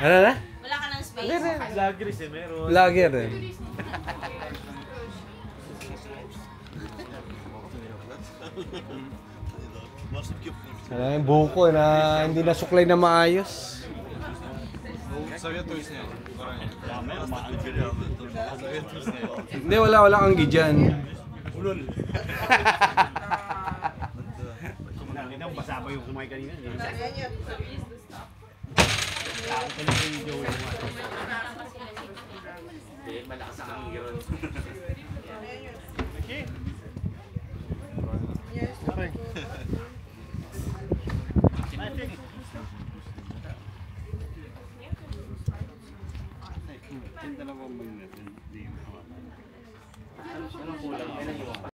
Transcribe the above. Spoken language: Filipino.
Ano na? Wala ka ng space. Vlogger eh, meron. Vlogger eh. Ano yung buko na hindi nasuklay na maayos. Hindi, wala anggi dyan. Ulol. Basa ba yung kumain kanina? Malakas ang hangin yun.